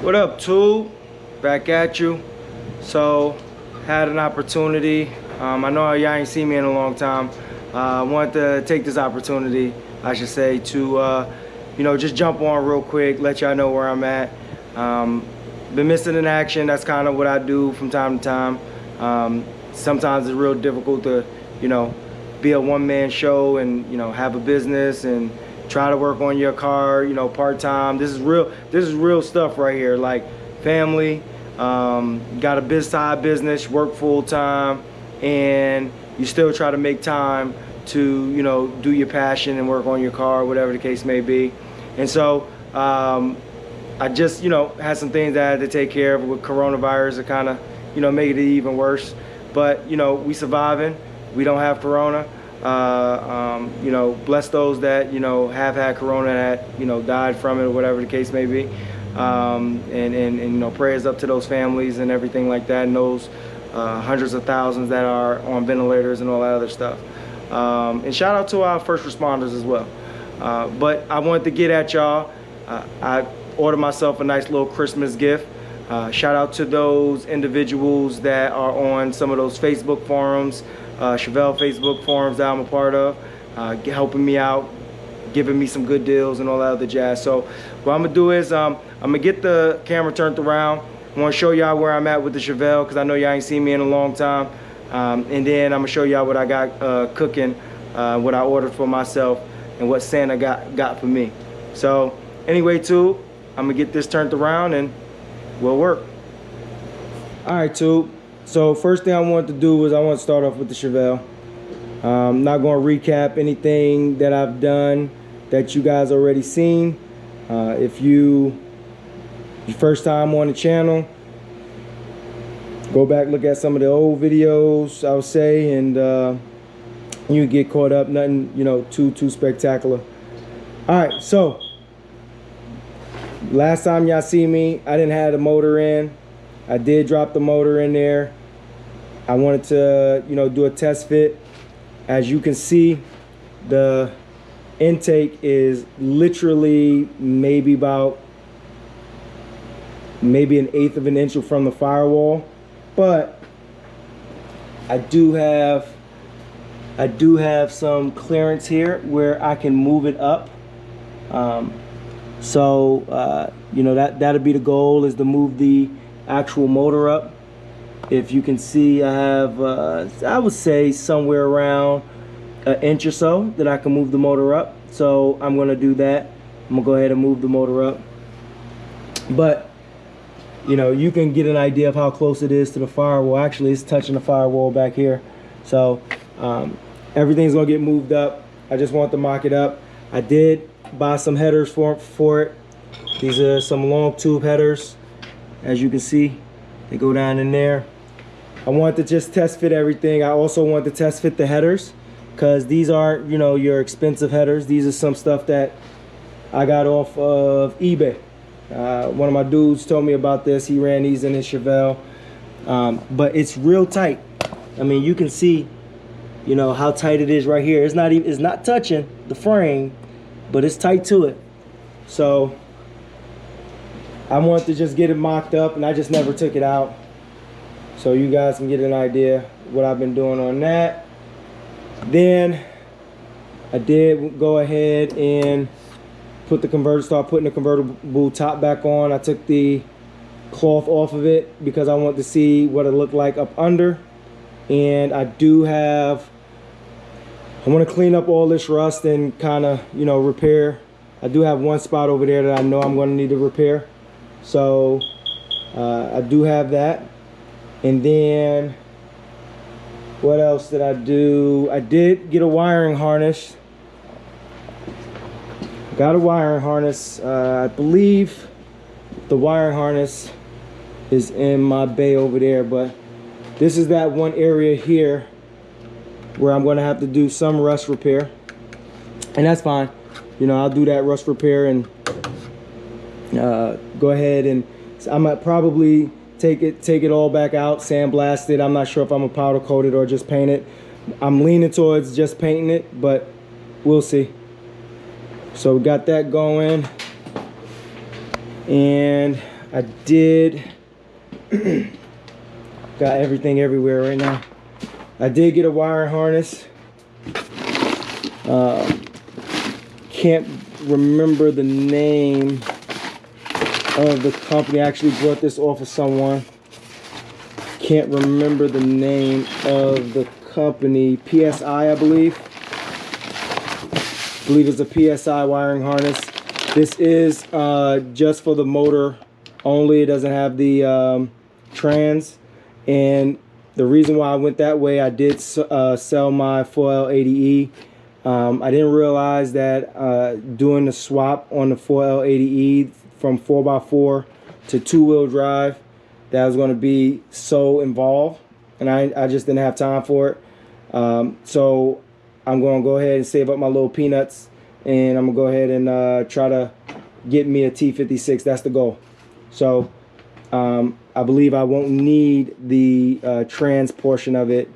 What up, Tube? Back at you. So, had an opportunity. I know y'all ain't seen me in a long time. I wanted to take this opportunity, I should say, to just jump on real quick, let y'all know where I'm at. Been missing in action. That's kind of what I do from time to time. Sometimes it's real difficult to, be a one-man show and have a business and try to work on your car, part-time. This is real stuff right here. Like family, got a side business, work full-time, and you still try to make time to do your passion and work on your car, whatever the case may be. And so I just had some things that I had to take care of with coronavirus to kind of make it even worse. But we surviving. We don't have corona. Bless those that have had corona, that died from it, or whatever the case may be. And prayers up to those families and everything like that, and those hundreds of thousands that are on ventilators and all that other stuff. And shout out to our first responders as well. But I wanted to get at y'all. I ordered myself a nice little Christmas gift. Shout out to those individuals that are on some of those Facebook forums, Chevelle Facebook forums that I'm a part of, helping me out, giving me some good deals and all that other jazz. So what I'm gonna do is I'm gonna get the camera turned around. I wanna show y'all where I'm at with the Chevelle, because I know y'all ain't seen me in a long time. And then I'm gonna show y'all what I got cooking, what I ordered for myself, and what Santa got for me. So anyway, Tube, I'm gonna get this turned around and we'll work. All right, Tube. So first thing I wanted to do was I want to start off with the Chevelle. I'm not going to recap anything that I've done that you guys already seen. If your first time on the channel, go back, look at some of the old videos, I would say, and you get caught up. Nothing too spectacular. All right, so last time y'all see me, I didn't have the motor in. I did drop the motor in there. I wanted to, do a test fit. As you can see, the intake is literally maybe an 1/8 of an inch from the firewall, but I do have some clearance here where I can move it up. That'll be the goal, is to move the actual motor up. If you can see, I have I would say somewhere around an inch or so that I can move the motor up. So I'm gonna do that. I'm gonna go ahead and move the motor up. But you can get an idea of how close it is to the firewall. Actually, it's touching the firewall back here. So everything's gonna get moved up. I just want to mock it up. I did buy some headers for it. These are some long tube headers. As you can see, they go down in there. I want to just test fit everything. I also want to test fit the headers, because these aren't your expensive headers. These are some stuff that I got off of eBay. One of my dudes told me about this. He ran these in his Chevelle, but it's real tight. I mean, you can see how tight it is right here. It's not touching the frame, but it's tight to it. So I want to just get it mocked up, and I just never took it out, so you guys can get an idea what I've been doing on that. Then I did go ahead and start putting the convertible top back on. I took the cloth off of it because I want to see what it looked like up under. And I want to clean up all this rust and kind of repair. I do have one spot over there that I know I'm going to need to repair. So I do have that. And then what else did I do? I did get a wiring harness. Got a wiring harness. I believe the wiring harness is in my bay over there, but this is that one area here where I'm going to have to do some rust repair, and that's fine. I'll do that rust repair and go ahead, and I might probably take it all back out, sandblast it. I'm not sure if I'm gonna powder coat it or just paint it. I'm leaning towards just painting it, but we'll see. So we got that going, and I did got everything everywhere right now. I did get a wiring harness. Can't remember the name of the company. I actually brought this off of someone. Can't remember the name of the company. PSI, I believe. I believe it's a PSI wiring harness. This is just for the motor only. It doesn't have the trans. And the reason why I went that way, I did sell my 4L80E. I didn't realize that doing the swap on the 4L80E from 4x4 to two-wheel drive, that was going to be so involved, and I just didn't have time for it. So I'm going to go ahead and save up my little peanuts, and I'm going to go ahead and try to get me a T56. That's the goal. So I believe I won't need the trans portion of it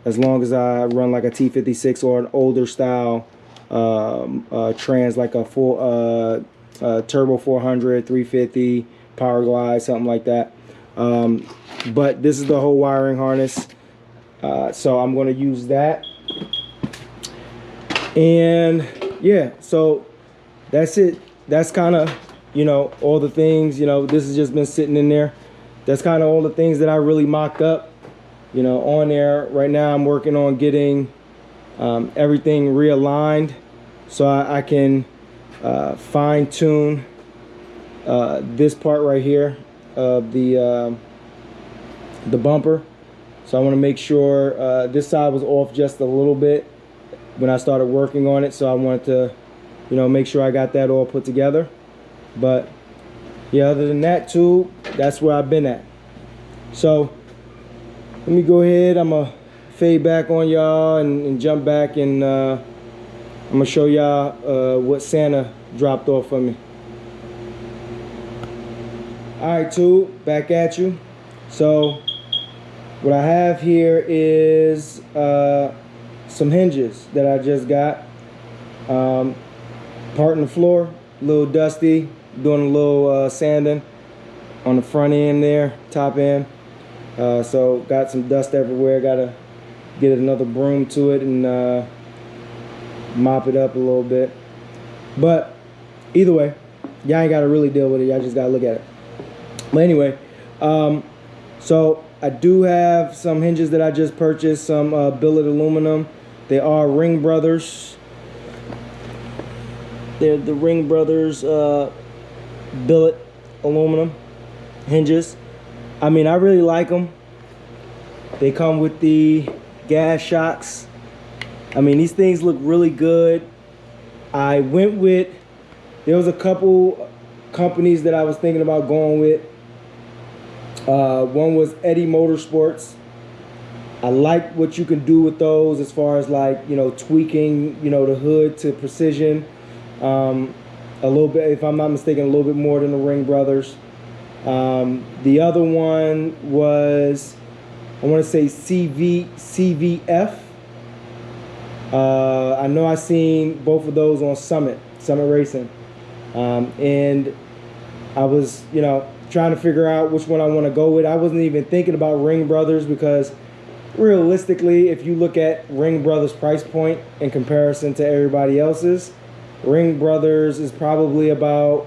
as long as I run like a T56 or an older style trans, like a full turbo 400, 350, power glide, something like that. But this is the whole wiring harness. So I'm going to use that. And yeah, so that's it. That's kind of, you know, all the things, you know, this has just been sitting in there. That's kind of all the things that I really mocked up, you know, on there. Right now I'm working on getting everything realigned so I can fine tune this part right here of the bumper. So I want to make sure this side was off just a little bit when I started working on it, so I wanted to, you know, make sure I got that all put together. But yeah, other than that too, that's where I've been at. So let me go ahead, I'm gonna fade back on y'all and jump back, and I'm gonna show y'all what Santa dropped off for me. Alright, too, back at you. So what I have here is some hinges that I just got. Parting the floor, a little dusty, doing a little sanding on the front end there, top end. So got some dust everywhere, gotta get another broom to it and mop it up a little bit. But either way, y'all ain't gotta really deal with it, y'all just gotta look at it. But anyway, so I do have some hinges that I just purchased, some billet aluminum. They are Ring Brothers. They're the Ring Brothers billet aluminum hinges. I mean, I really like them. They come with the gas shocks. I mean, these things look really good. I went with, there was a couple companies that I was thinking about going with. One was Eddie Motorsports. I like what you can do with those as far as, like, you know, tweaking, you know, the hood to precision. A little bit, if I'm not mistaken, a little bit more than the Ring Brothers. The other one was, I want to say CVF. I know I seen both of those on Summit Racing. And I was, you know, trying to figure out which one I want to go with. I wasn't even thinking about Ring Brothers because realistically, if you look at Ring Brothers price point in comparison to everybody else's, Ring Brothers is probably about,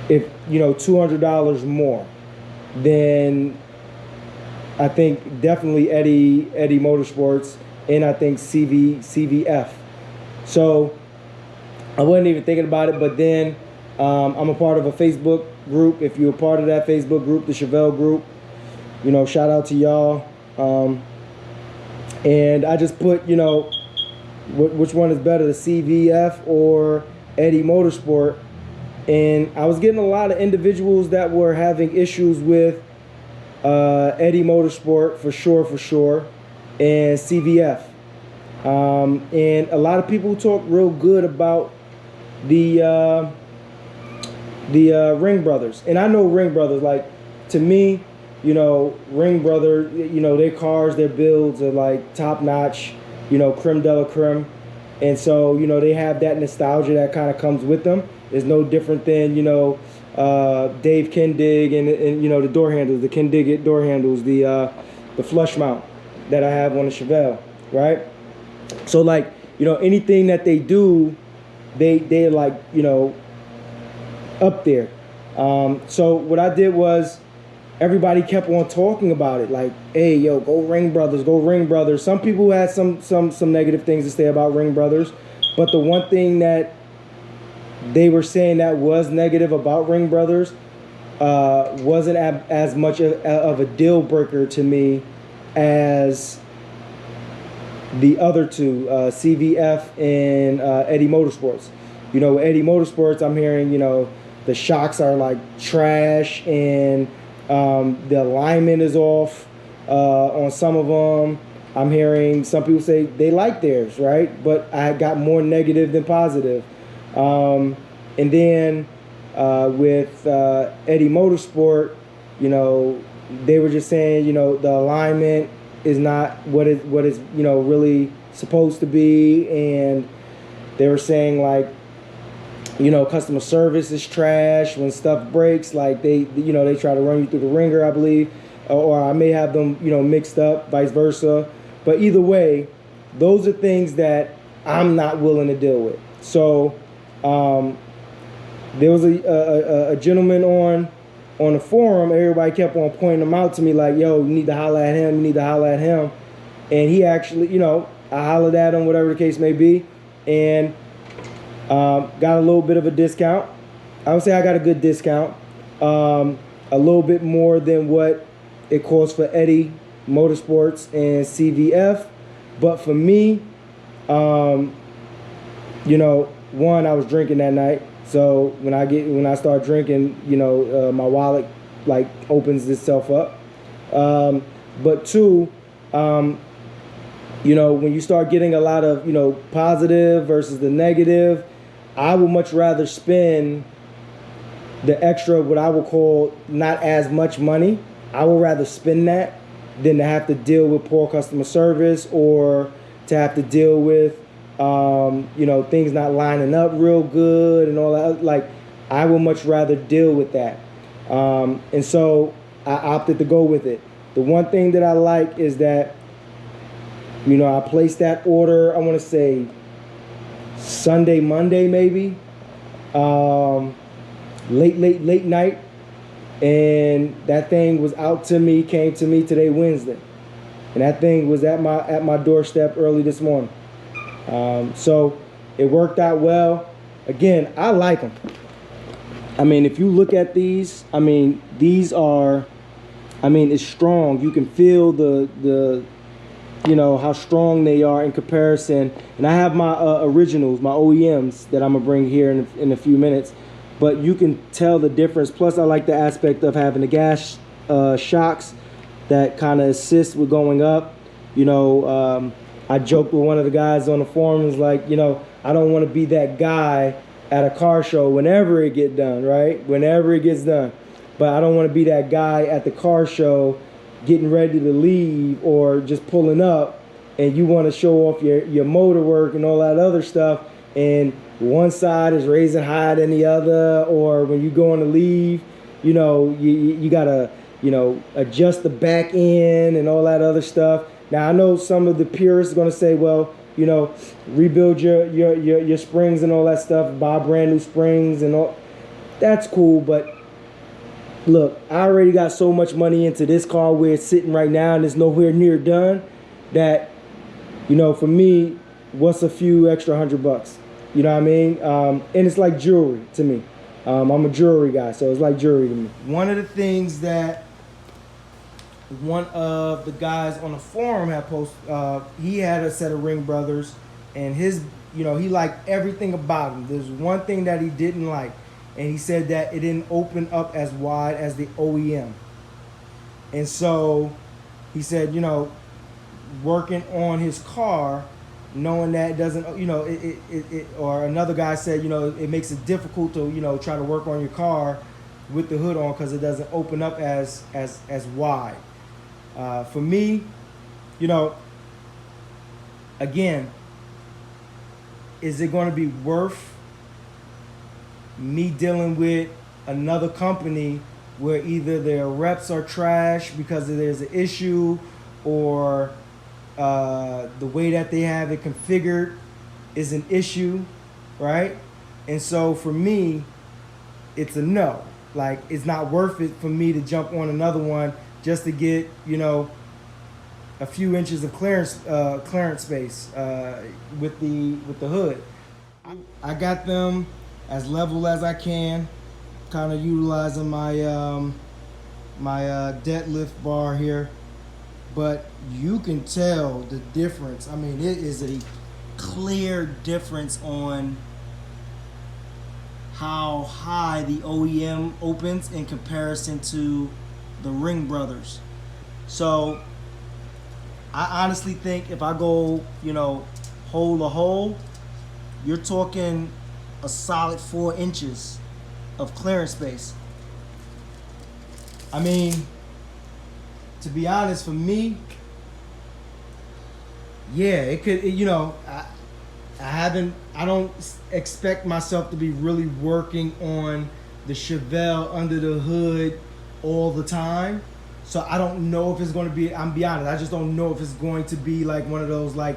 if you know, $200 more than, I think, definitely Eddie Motorsports, and I think CVF. So I wasn't even thinking about it, but then I'm a part of a Facebook group. If you're a part of that Facebook group, the Chevelle group, you know, shout out to y'all. And I just put, you know, which one is better, the CVF or Eddie Motorsport. And I was getting a lot of individuals that were having issues with Eddie Motorsport for sure, and CVF. And a lot of people talk real good about the Ring Brothers. And I know Ring Brothers, like, to me, you know, Ring Brother, you know, their cars, their builds are like top notch, you know, creme de la creme. And so, you know, they have that nostalgia that kind of comes with them. It's no different than, you know, Dave Kendig and you know the door handles, the Kendig door handles, the flush mount that I have on the Chevelle, right? So like, you know, anything that they do, they're like, you know, up there. So what I did was, everybody kept on talking about it, like, hey, yo, go Ring Brothers, go Ring Brothers. Some people had some negative things to say about Ring Brothers, but the one thing that they were saying that was negative about Ring Brothers wasn't as much of a deal breaker to me as the other two, CVF and Eddie Motorsports. You know, Eddie Motorsports, I'm hearing, you know, the shocks are like trash and the alignment is off on some of them. I'm hearing some people say they like theirs, right? But I got more negative than positive. And then with Eddie Motorsport, you know, they were just saying, you know, the alignment is not what is you know really supposed to be, and they were saying like, you know, customer service is trash when stuff breaks. Like they try to run you through the ringer, I believe, or I may have them, you know, mixed up, vice versa. But either way, those are things that I'm not willing to deal with. So there was a gentleman on the forum. Everybody kept on pointing him out to me like, yo, you need to holler at him, you need to holler at him. And he actually, you know, I hollered at him, whatever the case may be, and got a little bit of a discount. I would say I got a good discount, a little bit more than what it costs for Eddie Motorsports and CVF. But for me, you know, one, I was drinking that night. So when I start drinking, you know, my wallet like opens itself up. But two, you know, when you start getting a lot of, you know, positive versus the negative, I would much rather spend the extra, what I would call not as much money. I would rather spend that than to have to deal with poor customer service or to have to deal with, you know, things not lining up real good and all that. Like, I would much rather deal with that. And so I opted to go with it. The one thing that I like is that, you know, I placed that order, I want to say Sunday, Monday, maybe, late night. And that thing was out to me, came to me today, Wednesday. And that thing was at my doorstep early this morning. So it worked out well. Again, I like them. I mean, if you look at these, I mean, these are, I mean, it's strong. You can feel the you know, how strong they are in comparison. And I have my originals, my OEMs that I'm gonna bring here in a few minutes. But you can tell the difference. Plus, I like the aspect of having the gas shocks that kind of assist with going up. You know, I joked with one of the guys on the forums, like, you know, I don't want to be that guy at a car show whenever it gets done, right? Whenever it gets done. But I don't want to be that guy at the car show getting ready to leave or just pulling up, and you want to show off your motor work and all that other stuff, and one side is raising higher than the other, or when you going to leave, you know, you gotta, you know, adjust the back end and all that other stuff. Now I know some of the purists are gonna say, well, you know, rebuild your springs and all that stuff, buy brand new springs and all. That's cool, but look, I already got so much money into this car where it's sitting right now and it's nowhere near done, that, you know, for me, what's a few extra $100? You know what I mean? And it's like jewelry to me. I'm a jewelry guy, so it's like jewelry to me. One of the things that one of the guys on the forum had posted, he had a set of Ring Brothers, and his, you know, he liked everything about them. There's one thing that he didn't like, and he said that it didn't open up as wide as the OEM. And so he said, you know, working on his car, knowing that it doesn't, you know, it or another guy said, you know, it makes it difficult to, you know, try to work on your car with the hood on because it doesn't open up as wide. For me, you know, again, is it going to be worth me dealing with another company where either their reps are trash because there's an issue, or the way that they have it configured is an issue, right? And so for me, it's a no. Like, it's not worth it for me to jump on another one just to get, you know, a few inches of clearance space with the hood. I got them as level as I can, kind of utilizing my my deadlift bar here, but you can tell the difference. I mean, it is a clear difference on how high the OEM opens in comparison to the Ring Brothers. So I honestly think if I go, you know, hole to hole, you're talking a solid 4 inches of clearance space. I mean, to be honest, for me, yeah, it could, you know, I don't expect myself to be really working on the chevelle under the hood all the time. So I don't know if it's going to be, I'm be honest, I just don't know if it's going to be like one of those like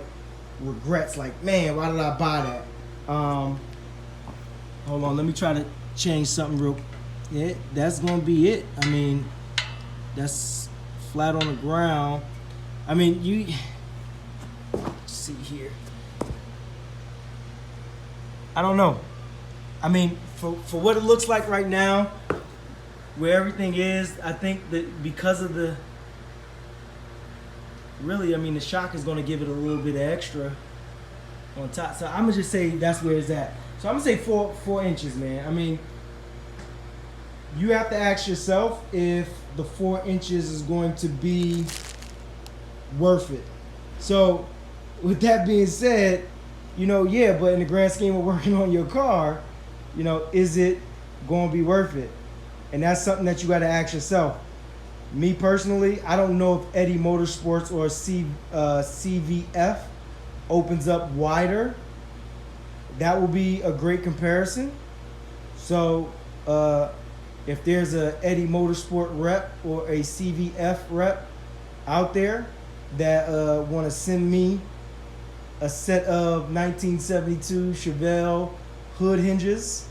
regrets, like, man, why did I buy that? Hold on, let me try to change something real. Yeah, that's going to be it. I mean, that's flat on the ground. I mean, let's see here. I don't know. I mean, for what it looks like right now, where everything is, I think that because of the, really, I mean, the shock is going to give it a little bit extra on top. So I'm going to just say that's where it's at. So I'm going to say 4 inches, man. I mean, you have to ask yourself if the 4 inches is going to be worth it. So with that being said, you know, yeah, but in the grand scheme of working on your car, you know, is it going to be worth it? And that's something that you got to ask yourself. Me personally, I don't know if Eddie Motorsports or CVF opens up wider. That will be a great comparison. So if there's a Eddie Motorsport rep or a CVF rep out there that want to send me a set of 1972 Chevelle hood hinges,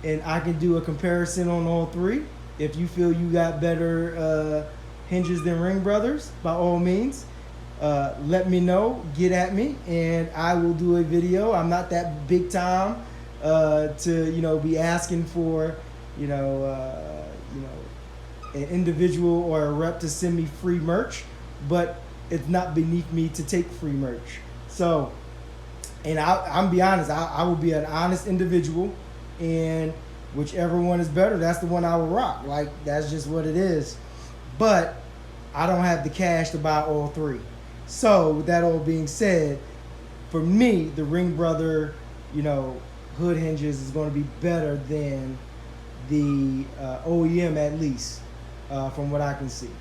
and I can do a comparison on all three. If you feel you got better hinges than Ring Brothers, by all means, let me know, get at me, and I will do a video. I'm not that big time to, you know, be asking for, you know, an individual or a rep to send me free merch, but it's not beneath me to take free merch. So, and I'm be honest, I will be an honest individual, and whichever one is better, that's the one I will rock. Like, that's just what it is. But I don't have the cash to buy all three. So with that all being said, for me, the Ring Brother, you know, hood hinges is going to be better than the OEM, at least, from what I can see.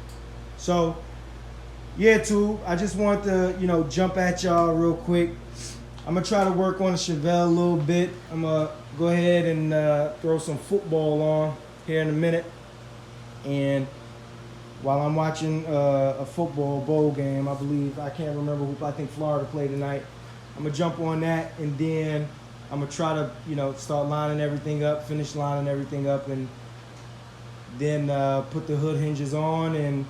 So yeah, too, I just want to, you know, jump at y'all real quick. I'm going to try to work on the Chevelle a little bit. I'm going to go ahead and throw some football on here in a minute. And while I'm watching a football bowl game, I believe, I can't remember who, I think Florida played tonight. I'm going to jump on that, and then I'm going to try to, you know, start lining everything up, finish lining everything up, and then put the hood hinges on. And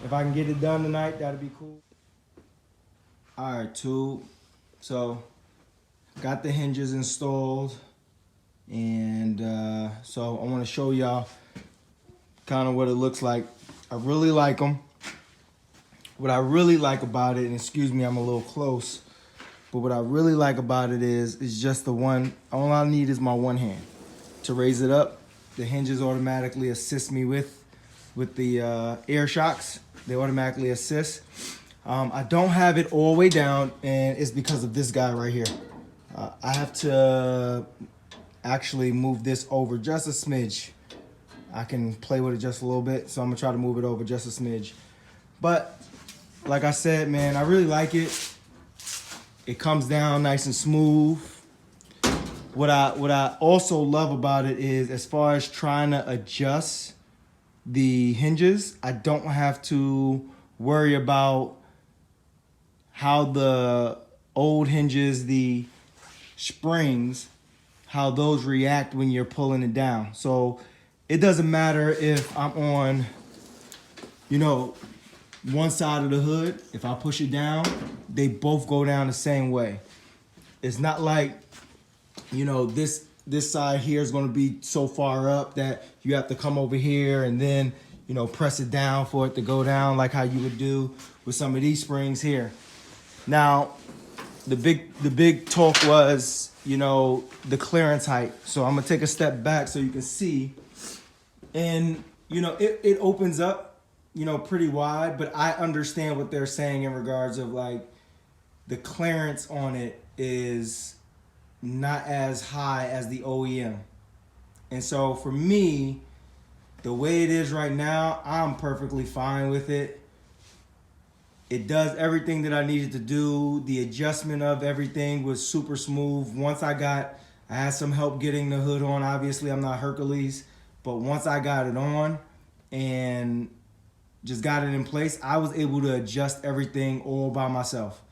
if I can get it done tonight, that'd be cool. All right, too. So, got the hinges installed, and so I want to show y'all kind of what it looks like. I really like them. What I really like about it, and excuse me, I'm a little close, but what I really like about it is just the one, all I need is my one hand to raise it up. The hinges automatically assist me with the air shocks. They automatically assist. I don't have it all the way down, and it's because of this guy right here. I have to actually move this over just a smidge. I can play with it just a little bit, so I'm gonna try to move it over just a smidge. But like I said, man, I really like it. It comes down nice and smooth. What I also love about it is, as far as trying to adjust the hinges, I don't have to worry about how the old hinges, the springs, how those react when you're pulling it down. So it doesn't matter if I'm on, you know, one side of the hood. If I push it down, they both go down the same way. It's not like, you know, this side here is going to be so far up that you have to come over here and then, you know, press it down for it to go down, like how you would do with some of these springs here. Now, the big talk was, you know, the clearance height. So I'm gonna take a step back so you can see, and you know, it opens up, you know, pretty wide, but I understand what they're saying in regards of like the clearance on it is not as high as the OEM. And so for me, the way it is right now, I'm perfectly fine with it. It does everything that I needed to do. The adjustment of everything was super smooth. Once I had some help getting the hood on. Obviously, I'm not Hercules, but once I got it on and just got it in place, I was able to adjust everything all by myself.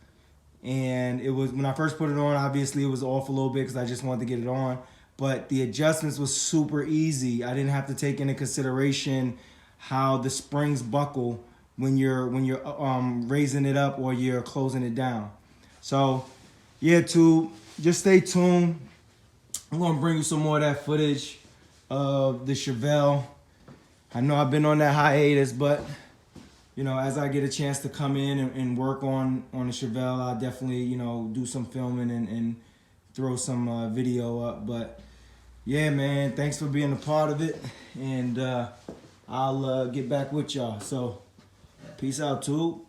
And it was, when I first put it on, obviously it was off a little bit because I just wanted to get it on. But the adjustments was super easy. I didn't have to take into consideration how the springs buckle when you're raising it up or you're closing it down. So yeah, just stay tuned. I'm gonna bring you some more of that footage of the Chevelle. I know I've been on that hiatus, but you know, as I get a chance to come in and work on the Chevelle, I'll definitely, you know, do some filming and throw some video up. But yeah, man, thanks for being a part of it, and I'll get back with y'all. So peace out, too.